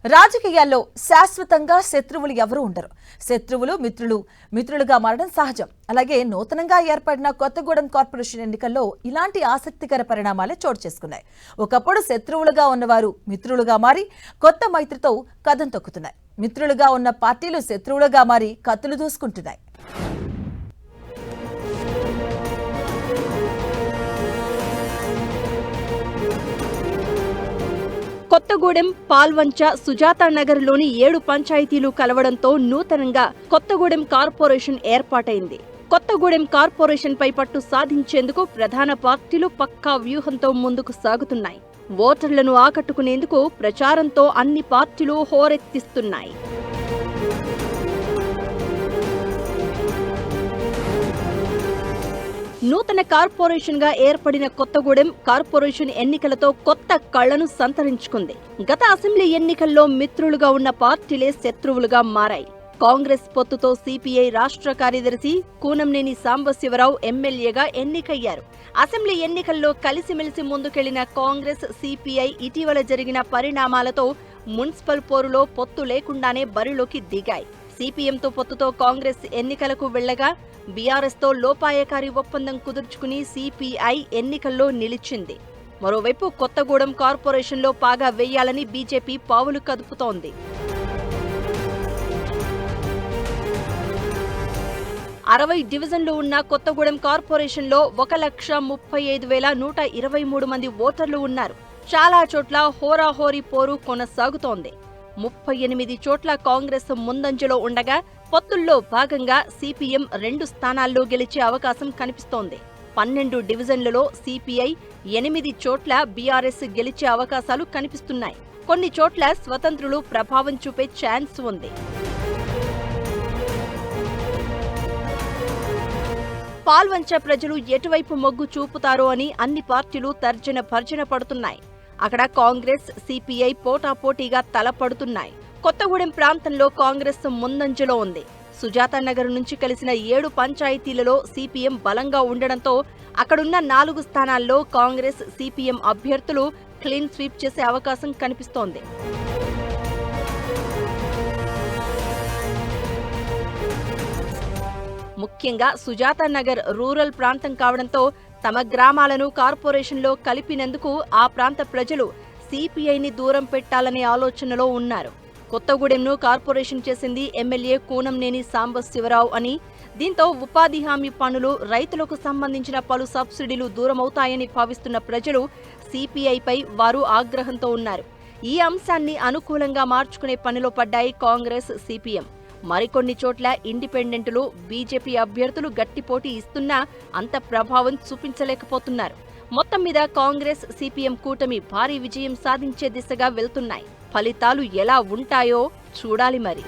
రాజకీయాల్లో శాశ్వతంగా శత్రువులు ఎవరూ ఉండరు. శత్రువులు మిత్రులుగా మారడం సహజం. అలాగే నూతనంగా ఏర్పడిన కొత్తగూడెం కార్పొరేషన్ ఎన్నికల్లో ఇలాంటి ఆసక్తికర పరిణామాలే చోటు చేసుకున్నాయి. ఒకప్పుడు శత్రువులుగా ఉన్నవారు మిత్రులుగా మారి కొత్త మైత్రితో కదం తొక్కుతున్నాయి. మిత్రులుగా ఉన్న పార్టీలు శత్రువులుగా మారి కత్తులు దూసుకుంటున్నాయి. కొత్తగూడెం, పాల్వంచ, సుజాతానగర్లోని 7 పంచాయతీలు కలవడంతో నూతనంగా కొత్తగూడెం కార్పొరేషన్ ఏర్పాటైంది. కొత్తగూడెం కార్పొరేషన్పై పట్టు సాధించేందుకు ప్రధాన పార్టీలు పక్కా వ్యూహంతో ముందుకు సాగుతున్నాయి. ఓటర్లను ఆకట్టుకునేందుకు ప్రచారంతో అన్ని పార్టీలు హోరెత్తిస్తున్నాయి. నూతన కార్పొరేషన్ గా ఏర్పడిన కొత్తగూడెం కార్పొరేషన్ ఎన్నికలతో కొత్త కళ్లను సంతరించుకుంది. గత అసెంబ్లీ ఎన్నికల్లో మిత్రులుగా ఉన్న పార్టీలే శత్రువులుగా మారాయి. కాంగ్రెస్ పొత్తుతో సిపిఐ రాష్ట్ర కార్యదర్శి కూనంనేని సాంబశివరావు ఎమ్మెల్యేగా ఎన్నికయ్యారు. అసెంబ్లీ ఎన్నికల్లో కలిసిమెలిసి ముందుకెళ్లిన కాంగ్రెస్, సిపిఐ ఇటీవల జరిగిన పరిణామాలతో మున్సిపల్ పోరులో పొత్తు లేకుండానే బరిలోకి దిగాయి. సిపిఎంతో పొత్తుతో కాంగ్రెస్ ఎన్నికలకు వెళ్లగా బీఆర్ఎస్ తో లోపాయకారి ఒప్పందం కుదుర్చుకుని సిపిఐ ఎన్నికల్లో నిలిచింది. మరోవైపు కొత్తగూడెం కార్పొరేషన్లో పాగా వేయాలని బీజేపీ పావులు కదుపుతోంది. 60 డివిజన్లు ఉన్న కొత్తగూడెం కార్పొరేషన్లో 1,35,123 మంది ఓటర్లు ఉన్నారు. చాలా చోట్ల హోరాహోరీ పోరు కొనసాగుతోంది. 38 చోట్ల కాంగ్రెస్ ముందంజలో ఉండగా పొత్తుల్లో భాగంగా సిపిఎం 2 స్థానాల్లో గెలిచే అవకాశం కనిపిస్తోంది. 12 డివిజన్లలో సిపిఐ, 8 చోట్ల బీఆర్ఎస్ గెలిచే అవకాశాలు కనిపిస్తున్నాయి. కొన్ని చోట్ల స్వతంత్రులు ప్రభావం చూపే ఛాన్స్ ఉంది. పాల్వంచ ప్రజలు ఎటువైపు మొగ్గు చూపుతారో అని అన్ని పార్టీలు తర్జన భర్జన పడుతున్నాయి. అక్కడ కాంగ్రెస్, సిపిఐ పోటాపోటీగా తలపడుతున్నాయి. కొత్తగూడెం ప్రాంతంలో కాంగ్రెస్ ముందంజలో ఉంది. సుజాతానగర్ నుంచి కలిసిన 7 పంచాయతీలలో సిపిఎం బలంగా ఉండడంతో అక్కడున్న 4 స్థానాల్లో కాంగ్రెస్, సిపిఎం అభ్యర్థులు క్లీన్ స్వీప్ చేసే అవకాశం కనిపిస్తోంది. ముఖ్యంగా సుజాతానగర్ రూరల్ ప్రాంతం కావడంతో తమ గ్రామాలను కార్పొరేషన్లో కలిపినందుకు ఆ ప్రాంత ప్రజలు సిపిఐని దూరం పెట్టాలనే ఆలోచనలో ఉన్నారు. కొత్తగూడెంను కార్పొరేషన్ చేసింది ఎమ్మెల్యే కూనంనేని సాంబశివరావు అని, దీంతో ఉపాధి హామీ పనులు, రైతులకు సంబంధించిన పలు సబ్సిడీలు దూరమవుతాయని భావిస్తున్న ప్రజలు సిపిఐపై వారు ఆగ్రహంతో ఉన్నారు. ఈ అంశాన్ని అనుకూలంగా మార్చుకునే పనిలో పడ్డాయి కాంగ్రెస్, సిపిఎం. మరికొన్ని చోట్ల ఇండిపెండెంట్లు, బీజేపీ అభ్యర్థులు గట్టి పోటీ ఇస్తున్నా అంత ప్రభావం చూపించలేకపోతున్నారు. మొత్తం మీద కాంగ్రెస్, సిపిఎం కూటమి భారీ విజయం సాధించే దిశగా వెళ్తున్నాయి. ఫలితాలు ఎలా ఉంటాయో చూడాలి మరి.